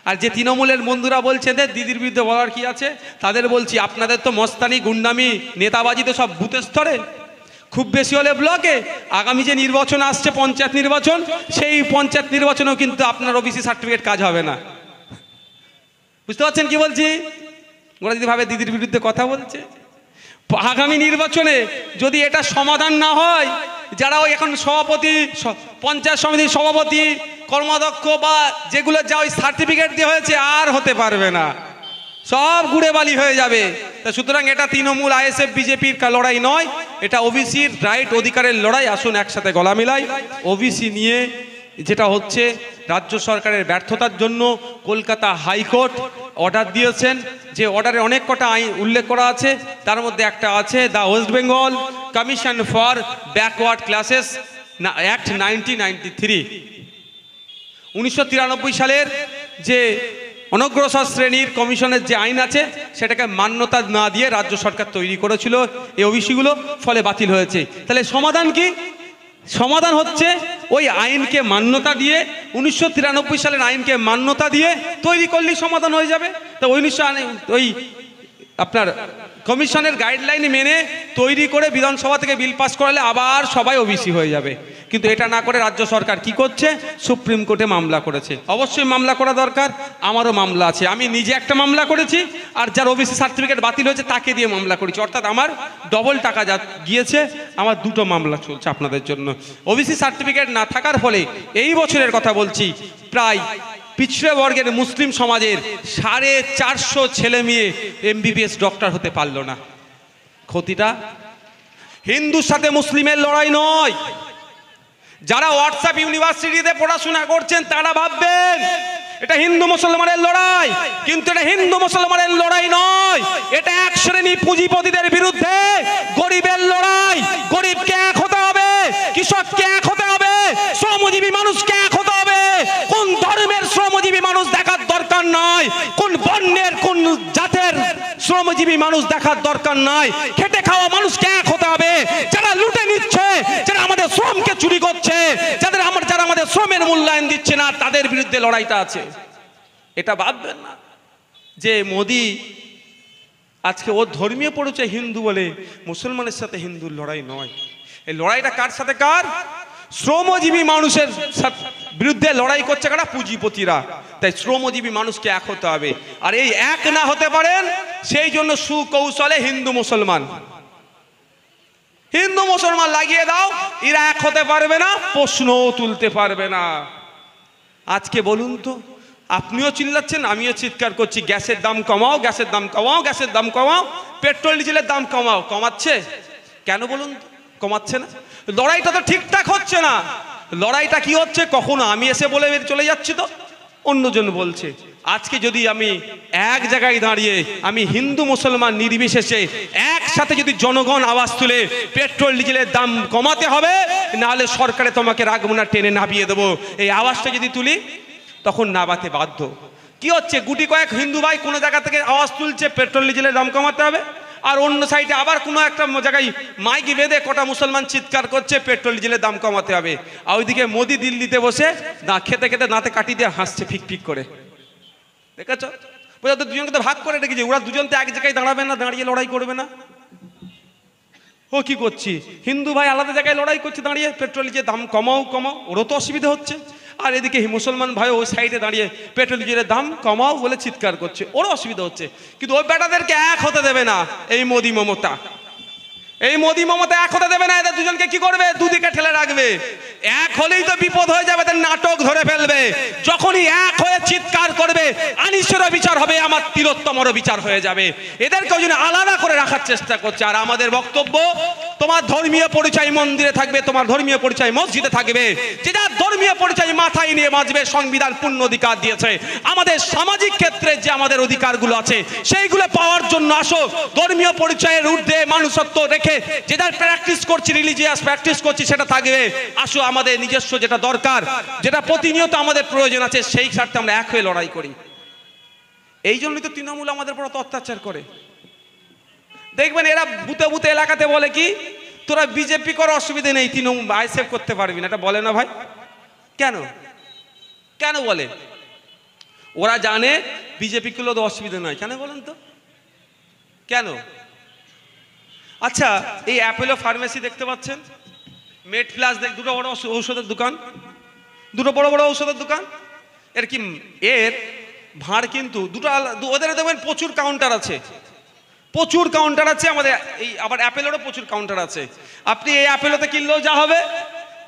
আর যে তৃণমূলের বন্ধুরা বলছে দিদির বিরুদ্ধে বলার কি আছে, তাদের বলছি আপনাদের তো মস্তানি গুন্ডামি নেতাবাজি তো সব বুথের স্তরে, খুব বেশি হলে ব্লকে। আগামী যে নির্বাচন আসছে পঞ্চায়েত নির্বাচন, সেই পঞ্চায়েত নির্বাচনেও কিন্তু আপনার ওবিসি সার্টিফিকেট কাজ হবে না। বুঝতে পারছেন কি বলছি? ওরা যদি ভাবে দিদির বিরুদ্ধে কথা বলছে, আগামী নির্বাচনে যদি এটা সমাধান না হয়, যারা ওই এখন সভাপতি, পঞ্চায়েত সমিতির সভাপতি, কর্মাধ্যক্ষ বা যেগুলো যা ওই সার্টিফিকেট দিয়ে হয়েছে আর হতে পারবে না, সব গুড়ে বালি হয়ে যাবে। তা সুতরাং এটা তৃণমূল আইএসএফ বিজেপির লড়াই নয়, এটা ওবিসির রাইট অধিকারের লড়াই। আসুন একসাথে গলা মিলাই। ওবিসি নিয়ে যেটা হচ্ছে, রাজ্য সরকারের ব্যর্থতার জন্য কলকাতা হাইকোর্ট অর্ডার দিয়েছেন, যে অর্ডারে অনেক কটা আইন উল্লেখ করা আছে, তার মধ্যে একটা আছে the West Bengal commission for backward classes act 1993। 1993 সালের যে অনগ্রসর শ্রেণীর কমিশনের যে আইন আছে, সেটাকে মান্যতা না দিয়ে রাজ্য সরকার তৈরি করেছিল এই ওবিসিগুলো, ফলে বাতিল হয়েছে। তাহলে সমাধান কি? সমাধান হচ্ছে ওই আইনকে মান্যতা দিয়ে, 1993 সালের আইনকে মান্যতা দিয়ে তৈরি করলেই সমাধান হয়ে যাবে। তো ওই আপনার কমিশনের গাইডলাইন মেনে তৈরি করে বিধানসভা থেকে বিল পাস করালে আবার সবাই ওবিসি হয়ে যাবে। কিন্তু এটা না করে রাজ্য সরকার কি করছে? সুপ্রিম কোর্টে মামলা করেছে। অবশ্যই মামলা করা দরকার, আমারও মামলা আছে। আমি নিজে একটা মামলা করেছি, আর যার ওবিসি সার্টিফিকেট বাতিল হয়েছে তাকে দিয়ে মামলা করেছি, অর্থাৎ আমার ডবল টাকা যা গিয়েছে। আমার দুটো মামলা চলছে আপনাদের জন্য। ওবিসি সার্টিফিকেট না থাকার ফলে এই বছরের কথা বলছি, প্রায় পিছড়ে বর্গের মুসলিম সমাজের 450 ছেলে মেয়ে এমবিবিএস ডক্টর হতে পারলো না। ক্ষতিটা হিন্দুর সাথে মুসলিমের লড়াই নয়। যারা হোয়াটসঅ্যাপ ইউনিভার্সিটিতে পড়াশোনা করছেন তারা ভাববেন এটা হিন্দু মুসলমানের লড়াই, কিন্তু এটা হিন্দু মুসলমানের লড়াই নয়। এটা এক শ্রেণী পুঁজিপতিদের বিরুদ্ধে গরিবের লড়াই। গরিবকে এক হতে হবে, কৃষককে এক হতে হবে, শ্রমজীবী মানুষকে এক হতে হবে। কোন ধর্মের শ্রমজীবী মানুষ দেখার দরকার নয়, কোন বর্ণের কোন জাতের শ্রমজীবী মানুষ দেখার দরকার নাই। খেটে খাওয়া মানুষকে এক হতে হবে। যারা লুটে নিচ্ছে, যারা আমাদের শ্রমকে চুরি করছে, যারা আমাদের শ্রমের মূল্যায়ন দিচ্ছে না, তাদের বিরুদ্ধে লড়াইটা আছে। এটা ভাববেন না যে মোদি আজকে ও ধর্মীয় পরিচয় হিন্দু বলে মুসলমানের সাথে হিন্দুর লড়াই নয়। এই লড়াইটা কার সাথে? কার? শ্রমজীবী মানুষের বিরুদ্ধে লড়াই করছে কারা? পুঁজিপতিরা। তাই শ্রমজীবী মানুষকে এক হতে হবে। আর এই এক না হতে পারেন, সেই জন্য সুকৌশলে হিন্দু মুসলমান লাগিয়ে দাও, এরা এক হতে পারবে না, প্রশ্নও তুলতে পারবে না। আজকে বলুন তো, আপনিও চিল্লাচ্ছেন, আমিও চিৎকার করছি, গ্যাসের দাম কমাও, গ্যাসের দাম কমাও, গ্যাসের দাম কমাও, পেট্রোল ডিজেলের দাম কমাও। কমাচ্ছে কেন বলুন? কমাচ্ছে না। লড়াইটা তো ঠিকঠাক হচ্ছে না। লড়াইটা কি হচ্ছে? কখনো আমি এসে বলে চলে যাচ্ছি তো অন্যজন বলছে। আজকে যদি আমি এক জায়গায় দাঁড়িয়ে, আমি হিন্দু মুসলমান নির্বিশেষে একসাথে যদি জনগণ আওয়াজ তুলে পেট্রোল ডিজেলের দাম কমাতে হবে, নাহলে সরকারে তোমাকে রাখবো না, টেনে নামিয়ে দেবো, এই আওয়াজটা যদি তুলি, তখন নামাতে বাধ্য। কি হচ্ছে? গুটি কয়েক হিন্দু ভাই কোনো জায়গা থেকে আওয়াজ তুলছে পেট্রোল ডিজেলের দাম কমাতে হবে, আর অন্য সাইডে আবার কোনো একটা জায়গায় মাইকি বেঁধে কটা মুসলমান চিৎকার করছে পেট্রোল ডিজেলের দাম কমাতে হবে। আর ওইদিকে মোদি দিল্লিতে বসে না খেতে খেতে দাঁতে কাটি দিয়ে হাসছে ফিক ফিক করে। দেখেছ? দুজনকে তো ভাগ করে রেখেছে। ওরা দুজন তো এক জায়গায় দাঁড়াবে না, দাঁড়িয়ে লড়াই করবে না। ও কি করছি? হিন্দু ভাই আলাদা জায়গায় লড়াই করছে দাঁড়িয়ে, পেট্রোল ডিজেলের দাম কমাও কমাও, ওরও তো অসুবিধা হচ্ছে। আর এদিকে মুসলমান ভাই ওই সাইডে দাঁড়িয়ে পেট্রোল ডিজেলের দাম কমাও বলে চিৎকার করছে, ওরও অসুবিধা হচ্ছে। কিন্তু ওই বেটাদেরকে এক হতে দেবে না এই মোদি মমতা। এই মোদি মমতা এক হতে দেবে না। এদের দুজনকে কি করবে? দুদিকে ঠেলে রাখবে। এক হলেই তো বিপদ হয়ে যাবে, তার নাটক ধরে ফেলবে। যখনই এক হয়ে চিৎকার করবে, আনিসেরও বিচার হবে, আমার তিলোত্তমেরও বিচার হয়ে যাবে। এদেরকে ওই জন্য আলাদা করে রাখার চেষ্টা করছে। আর আমাদের বক্তব্য, তোমার ধর্মীয় পরিচয় মন্দিরে থাকবে, তোমার ধর্মীয় পরিচয় মসজিদে থাকবে। যে যার ধর্মীয় পরিচয় মাথায় নিয়ে বাঁচবে। সংবিধান পূর্ণ অধিকার দিয়েছে। আমাদের সামাজিক ক্ষেত্রে যে আমাদের অধিকারগুলো আছে, সেইগুলো পাওয়ার জন্য আসো। ধর্মীয় পরিচয়ের ঊর্ধ্বে মানুষত্ব রেখে যে যার প্র্যাকটিস করছি, রিলিজিয়াস প্র্যাকটিস করছি, সেটা থাকবে। আসো, আমাদের নিজস্ব যেটা দরকার, যেটা প্রতিনিয়ত আমাদের প্রয়োজন আছে, সেই স্বার্থে আমরা এক হয়ে লড়াই করি। এই জন্যই তো তৃণমূল আমাদের উপর অত্যাচার করে। দেখবেন এরা বুতে বুতে এলাকাতে বলে কি, তোরা বিজেপি করার অসুবিধা নেই, তৃণমূল আইএসএফ করতে পারবি না। এটা বলে না ভাই? কেন কেন বলে? ওরা জানে বিজেপি করলেও তো অসুবিধা নয়। কেন বলুন তো, কেন? আচ্ছা, এই অ্যাপোলো ফার্মেসি দেখতে পাচ্ছেন, মেড প্লাস দুটো বড় ঔষধের দোকান, দুটো বড় বড় ঔষধের দোকান। এর কি এর ভাঁড় কিন্তু দুটো ওদের দেখবেন প্রচুর কাউন্টার আছে, প্রচুর কাউন্টার আছে। আমাদের এই আবার অ্যাপেলোরও প্রচুর কাউন্টার আছে। আপনি এই অ্যাপেলোতে কিনলেও যা হবে,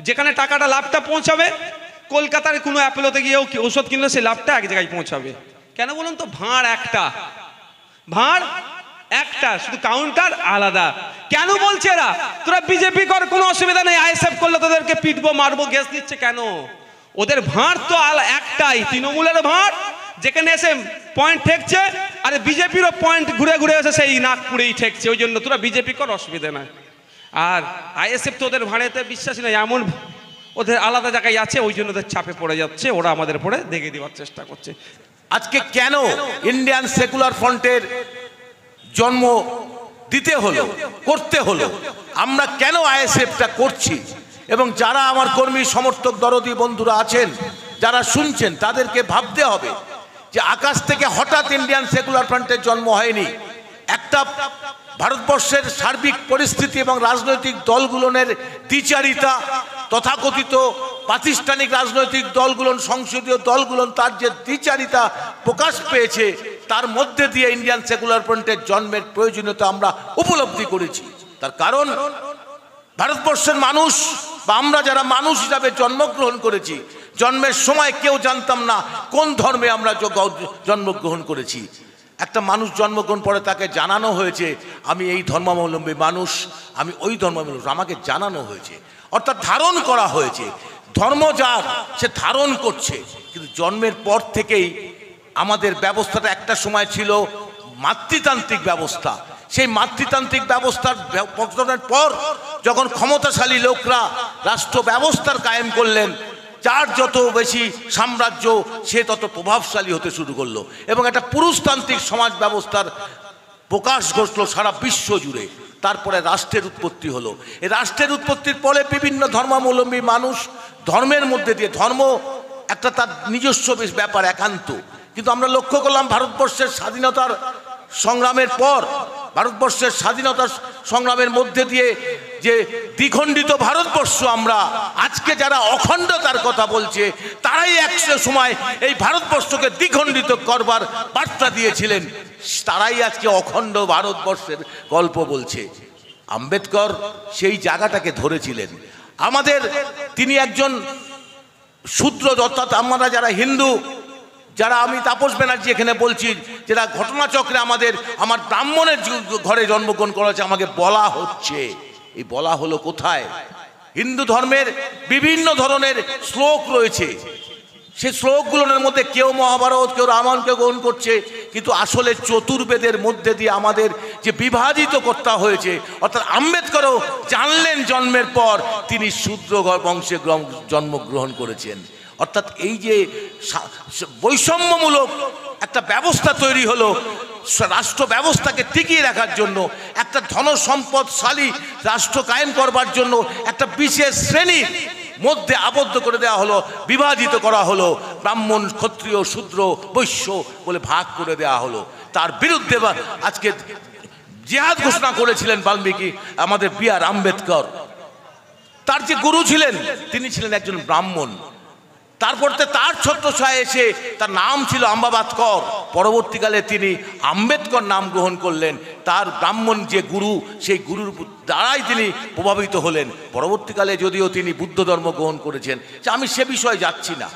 যেখানে টাকাটা লাভটা পৌঁছাবে, কলকাতার কোনো অ্যাপেলোতে গিয়েও ওষুধ কিনলে সেই লাভটা এক জায়গায় পৌঁছাবে। কেন বলুন তো? ভাঁড় একটা, ভাঁড় একটা, শুধু কাউন্টার আলাদা। কেন বলছে এরা তোরা বিজেপি কর, কোনো অসুবিধা নেই, আইএসএফ করলে তোদেরকে পিটবো মারবো, গ্যাস দিচ্ছে কেন? ওদের ভাঁড় তো একটাই, তৃণমূলের ভাঁড়, যেখানে এসে পয়েন্ট ঠেকছে, আর বিজেপিরও পয়েন্ট ঘুরে ঘুরে এসে সেই নাগপুরেই ঠেকছে। ওই জন্য তোরা বিজেপি কর, অসুবিধা নাই। আর আইএসএফ তো ওদের ভাঁড়েতে বিশ্বাসী নয়, এমন ওদের আলাদা জায়গায় আছে, ওই জন্য ওদের চাপে পড়ে যাচ্ছে, ওরা আমাদের পরে দেখে দেওয়ার চেষ্টা করছে। আজকে কেন ইন্ডিয়ান সেকুলার ফ্রন্টের জন্ম দিতে হলো, করতে হলো, আমরা কেন আইএসএফটা করছি, এবং যারা আমার কর্মী সমর্থক দরদি বন্ধুরা আছেন, যারা শুনছেন, তাদেরকে ভাবতে হবে যে আকাশ থেকে হঠাৎ ইন্ডিয়ান সেকুলার ফ্রন্টের জন্ম হয়নি। একটা ভারতবর্ষের সার্বিক পরিস্থিতি এবং রাজনৈতিক দলগুলোর দ্বিচারিতা, তথাকথিত প্রাতিষ্ঠানিক রাজনৈতিক দলগুলো, সংসদীয় দলগুলো, তার যে দ্বিচারিতা প্রকাশ পেয়েছে, তার মধ্যে দিয়ে ইন্ডিয়ান সেকুলার ফ্রন্টের জন্মের প্রয়োজনীয়তা আমরা উপলব্ধি করেছি। তার কারণ ভারতবর্ষের মানুষ বা আমরা যারা মানুষ হিসাবে জন্মগ্রহণ করেছি, জন্মের সময় কেউ জানতাম না কোন ধর্মে আমরা জন্মগ্রহণ করেছি। একটা মানুষ জন্মগ্রহণ পরে তাকে জানানো হয়েছে আমি এই ধর্মাবলম্বী মানুষ, আমি ওই ধর্মাবলম্বী, আমাকে জানানো হয়েছে, অর্থাৎ ধারণ করা হয়েছে। ধর্ম যার, সে ধারণ করছে। কিন্তু জন্মের পর থেকেই আমাদের ব্যবস্থাটা একটা সময় ছিল মাতৃতান্ত্রিক ব্যবস্থা। সেই মাতৃতান্ত্রিক ব্যবস্থার পতনের পর যখন ক্ষমতাশালী লোকরা রাষ্ট্র ব্যবস্থার কায়েম করলেন, যার যত বেশি সাম্রাজ্য সে তত প্রভাবশালী হতে শুরু করলো, এবং একটা পুরুষতান্ত্রিক সমাজ ব্যবস্থার প্রকাশ ঘটলো সারা বিশ্ব জুড়ে। তারপরে রাষ্ট্রের উৎপত্তি হলো। এই রাষ্ট্রের উৎপত্তির পরে বিভিন্ন ধর্মাবলম্বী মানুষ ধর্মের মধ্যে দিয়ে, ধর্ম একটা তার নিজস্ব বেশ ব্যাপার, একান্ত। কিন্তু আমরা লক্ষ্য করলাম ভারতবর্ষের স্বাধীনতার সংগ্রামের পর, ভারতবর্ষের স্বাধীনতার সংগ্রামের মধ্যে দিয়ে যে দ্বিখণ্ডিত ভারতবর্ষ, আমরা আজকে যারা অখণ্ডতার কথা বলছে, তারাই এক সময় এই ভারতবর্ষকে দ্বিখণ্ডিত করবার বার্তা দিয়েছিলেন। তারাই আজকে অখণ্ড ভারতবর্ষের গল্প বলছে। আম্বেদকর সেই জায়গাটাকে ধরেছিলেন। আমাদের তিনি একজন শূদ্র, অর্থাৎ আমরা যারা হিন্দু, যারা, আমি তাপস ব্যানার্জি এখানে বলছি, যেটা ঘটনাচক্রে আমার ব্রাহ্মণের ঘরে জন্মগ্রহণ করেছে, আমাকে বলা হচ্ছে। এই বলা হলো কোথায়? হিন্দু ধর্মের বিভিন্ন ধরনের শ্লোক রয়েছে, সেই শ্লোকগুলোর মধ্যে কেউ মহাভারত, কেউ রামায়ণকে গ্রহণ করছে, কিন্তু আসলে চতুর্বেদের মধ্যে দিয়ে আমাদের যে বিভাজিত কর্তা হয়েছে, অর্থাৎ আম্বেদকরও জানলেন জন্মের পর তিনি শূদ্র বংশে জন্মগ্রহণ করেছেন। অর্থাৎ এই যে বৈষম্যমূলক একটা ব্যবস্থা তৈরি হলো রাষ্ট্র ব্যবস্থাকে টিকিয়ে রাখার জন্য, একটা ধনসম্পদশালী রাষ্ট্র কায়েম করবার জন্য একটা বিশেষ শ্রেণীর মধ্যে আবদ্ধ করে দেওয়া হলো, বিভাজিত করা হলো, ব্রাহ্মণ, ক্ষত্রিয়, শূদ্র, বৈশ্য বলে ভাগ করে দেওয়া হলো। তার বিরুদ্ধে আজকে জিহাদ ঘোষণা করেছিলেন বাল্মীকি, আমাদের বি.আর. আম্বেদকর। তার যে গুরু ছিলেন তিনি ছিলেন একজন ব্রাহ্মণ। তারপর তার ছত্রছায়ায় এসে, তার নাম ছিল আম্বাবাদকর, পরবর্তীকালে তিনি আম্বেদকর নাম গ্রহণ করলেন। তার ব্রাহ্মণ যে গুরু, সেই গুরুর দ্বারাই তিনি প্রভাবিত হলেন। পরবর্তীকালে যদিও তিনি বুদ্ধ ধর্ম গ্রহণ করেছেন, আমি সে বিষয়ে যাচ্ছি না।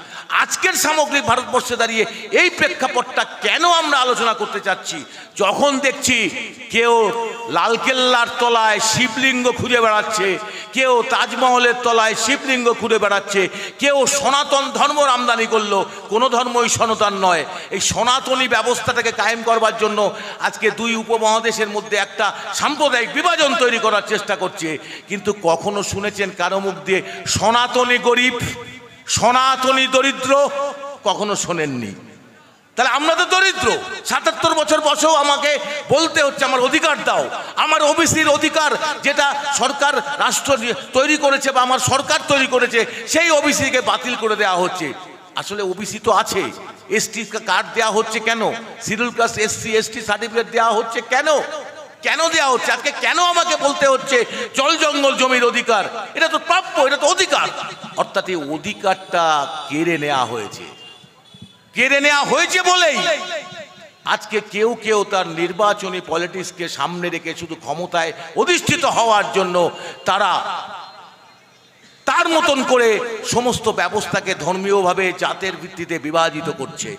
আজকের সামগ্রিক ভারতবর্ষে দাঁড়িয়ে এই প্রেক্ষাপটটা কেন আমরা আলোচনা করতে চাচ্ছি? যখন দেখছি কেউ লালকেল্লার তলায় শিবলিঙ্গ খুঁজে বেড়াচ্ছে, কেউ তাজমহলের তলায় শিবলিঙ্গ খুঁজে বেড়াচ্ছে, কেউ সনাতন ধর্ম আমদানি করলো, কোনো ধর্মই সনাতন নয়। এই সনাতনী ব্যবস্থাটাকে কায়েম করবার জন্য আজকে দুই উপমহাদেশের মধ্যে একটা সাম্প্রদায়িক বিভাজন তৈরি করার চেষ্টা করছে। কিন্তু কখনো শুনেছেন কারো মুখ দিয়ে সনাতনী গরিব, সনাতনী দরিদ্র? কখনো শোনেননি। তাহলে আমরা তো দরিদ্র। ৭৭ বছর বসেও আমাকে বলতে হচ্ছে আমার অধিকার দাও, আমার ওবিসির অধিকার, যেটা সরকার রাষ্ট্র তৈরি করেছে বা আমার সরকার তৈরি করেছে, সেই ওবিসিকে বাতিল করে দেওয়া হচ্ছে। আসলে ওবিসি তো আছে, এসটি কার্ড দেওয়া হচ্ছে কেন, schedule caste SC ST certificate দেওয়া হচ্ছে কেন, কেন দেওয়া হচ্ছে? আজকে কেন আমাকে বলতে হচ্ছে জল জঙ্গল জমির অধিকার? এটা তো প্রাপ্য, এটা তো অধিকার। অর্থাৎ এই অধিকারটা কেড়ে নেওয়া হয়েছে, কেড়ে নেওয়া হয়েছে বলেই আজকে কেউ কেউ তার নির্বাচনী পলিটিক্সকে সামনে রেখে শুধু ক্ষমতায় অধিষ্ঠিত হওয়ার জন্য তারা তার মতন করে সমস্ত ব্যবস্থাকে ধর্মীয়ভাবে জাতের ভিত্তিতে বিভাজিত করছে।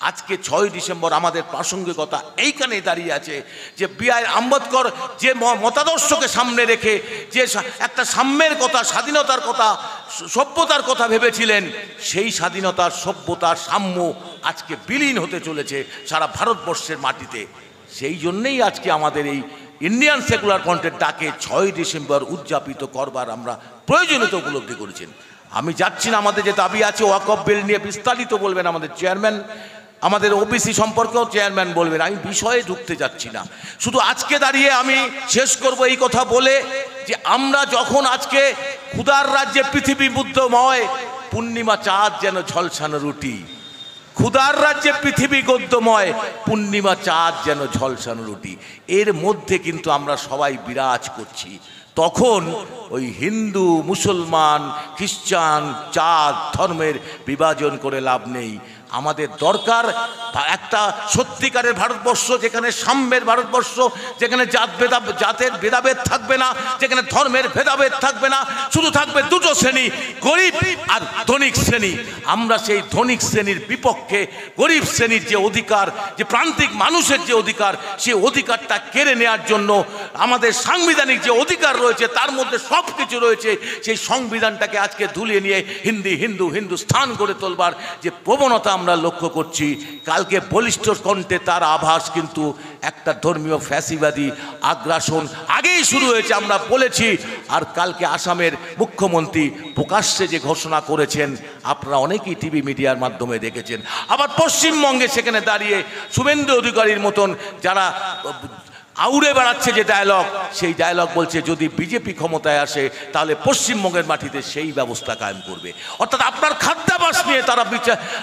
আজকে 6ই ডিসেম্বর আমাদের প্রাসঙ্গিকতা এইখানেই দাঁড়িয়ে আছে যে B.R. আম্বেদকর যে মতাদর্শকে সামনে রেখে যে একটা সাম্যের কথা, স্বাধীনতার কথা, সভ্যতার কথা ভেবেছিলেন, সেই স্বাধীনতার, সভ্যতার, সাম্য আজকে বিলীন হতে চলেছে সারা ভারতবর্ষের মাটিতে। সেই জন্যেই আজকে আমাদের এই ইন্ডিয়ান সেকুলার ফ্রন্টের ডাকে 6ই ডিসেম্বর উদযাপিত করবার আমরা প্রয়োজনীয়তা উপলব্ধি করেছেন। আমি যাচ্ছি না, আমাদের যে দাবি আছে ওয়াকফ বিল নিয়ে বিস্তারিত বলবেন আমাদের চেয়ারম্যান, আমাদের ওবিসি সম্পর্কেও চেয়ারম্যান বলবেন, আমি বিষয়ে ঢুকতে যাচ্ছি না। শুধু আজকে দাঁড়িয়ে আমি শেষ করব এই কথা বলে যে আমরা যখন আজকে ক্ষুধার রাজ্যে পৃথিবী বুদ্ধময়, পূর্ণিমা চাঁদ যেন ঝলসানো রুটি, ক্ষুধার রাজ্যে পৃথিবী গদ্যময়, পূর্ণিমা চাঁদ যেন ঝলসানো রুটি, এর মধ্যে কিন্তু আমরা সবাই বিরাজ করছি। তখন ওই হিন্দু, মুসলমান, খ্রিস্টান, জাত ধর্মের বিভাজন করে লাভ নেই। আমাদের দরকার একটা সত্যিকারের ভারতবর্ষ, যেখানে সাম্যের ভারতবর্ষ, যেখানে জাতের ভেদাভেদ থাকবে না, যেখানে ধর্মের ভেদাভেদ থাকবে না, শুধু থাকবে দুটো শ্রেণী, গরিব আর ধনিক শ্রেণী। আমরা সেই ধনিক শ্রেণীর বিপক্ষে গরিব শ্রেণীর যে অধিকার, যে প্রান্তিক মানুষের যে অধিকার, সেই অধিকারটা কেড়ে নেওয়ার জন্য আমাদের সাংবিধানিক যে অধিকার রয়েছে তার মধ্যে সব কিছু রয়েছে, সেই সংবিধানটাকে আজকে ধুলিয়ে নিয়ে হিন্দুস্থান গড়ে তোলবার যে প্রবণতা আমরা লক্ষ্য করছি। কালকে বলিষ্ঠ কণ্ঠে তার আভাস কিন্তু একটা ধর্মীয় ফ্যাসিবাদী আগ্রাসন আগেই শুরু হয়েছে, আমরা বলেছি। আর কালকে আসামের মুখ্যমন্ত্রী প্রকাশ্যে যে ঘোষণা করেছেন আপনারা অনেকেই টিভি মিডিয়ার মাধ্যমে দেখেছেন। আবার পশ্চিমবঙ্গে সেখানে দাঁড়িয়ে শুভেন্দু অধিকারীর মতন যারা আউড়ে বেড়াচ্ছে যে ডায়লগ, সেই ডায়লগ বলছে যদি বিজেপি ক্ষমতায় আসে তাহলে পশ্চিমবঙ্গের মাটিতে সেই ব্যবস্থা কায়েম করবে। অর্থাৎ আপনার খাদ্যাভ্যাস নিয়ে তারা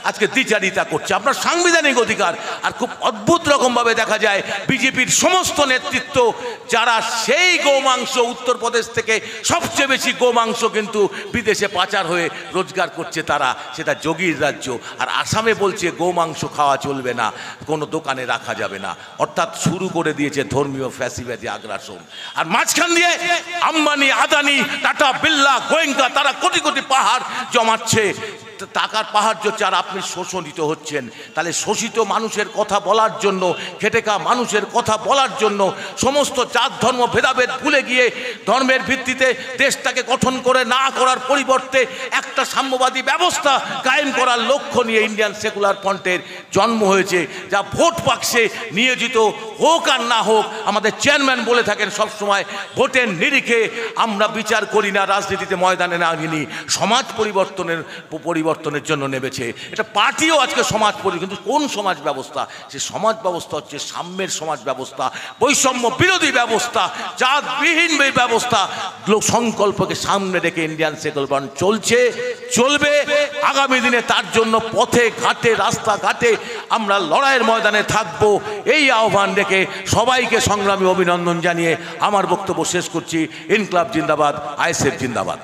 আজকে দ্বিচারিতা করছে, আপনার সাংবিধানিক অধিকার। আর খুব অদ্ভুত রকমভাবে দেখা যায় বিজেপির সমস্ত নেতৃত্ব যারা সেই গোমাংস, উত্তরপ্রদেশ থেকে সবচেয়ে বেশি গোমাংস কিন্তু বিদেশে পাচার হয়ে রোজগার করছে তারা, সেটা যোগীর রাজ্য। আর আসামে বলছে গোমাংস খাওয়া চলবে না, কোনো দোকানে রাখা যাবে না। অর্থাৎ শুরু করে দিয়েছে ধর্মীয় ফ্যাসিবাদী আগ্রাসন। আর মাঝখান দিয়ে আম্বানি, আদানি, টাটা, বিড়লা, গোয়েঙ্কা তারা কোটি কোটি পাহাড় জমাচ্ছে, টাকার পাহাড় জোচ্ছে। আর আপনি শোষিত হচ্ছেন। তাহলে শোষিত মানুষের কথা বলার জন্য, খেটে খাওয়া মানুষের কথা বলার জন্য সমস্ত জাত ধর্ম ভেদাভেদ ভুলে গিয়ে ধর্মের ভিত্তিতে দেশটাকে গঠন করে না করার পরিবর্তে একটা সাম্যবাদী ব্যবস্থা কায়েম করার লক্ষ্য নিয়ে ইন্ডিয়ান সেকুলার ফ্রন্টের জন্ম হয়েছে। যা ভোট বাক্সে নিয়োজিত হোক আর না হোক, আমাদের চেয়ারম্যান বলে থাকেন সবসময় ভোটের নিরিখে আমরা বিচার করি না, রাজনীতিতে ময়দানে না গিনি, সমাজ পরিবর্তনের জন্য নেমেছে। এটা পার্টিও আজকে সমাজ কিন্তু কোন সমাজ ব্যবস্থা? সে সমাজ ব্যবস্থা হচ্ছে সাম্যের সমাজ ব্যবস্থা, বৈষম্য বিরোধী ব্যবস্থা, জাতবিহীন ব্যবস্থা। সংকল্পকে সামনে রেখে ইন্ডিয়ান সেকুলার ফ্রন্ট চলবে আগামী দিনে। তার জন্য পথে ঘাটে, রাস্তাঘাটে আমরা লড়াইয়ের ময়দানে থাকবো। এই আহ্বান রেখে সবাইকে সংগ্রামী অভিনন্দন জানিয়ে আমার বক্তব্য শেষ করছি। ইনকলাব জিন্দাবাদ, আইএসএফ জিন্দাবাদ।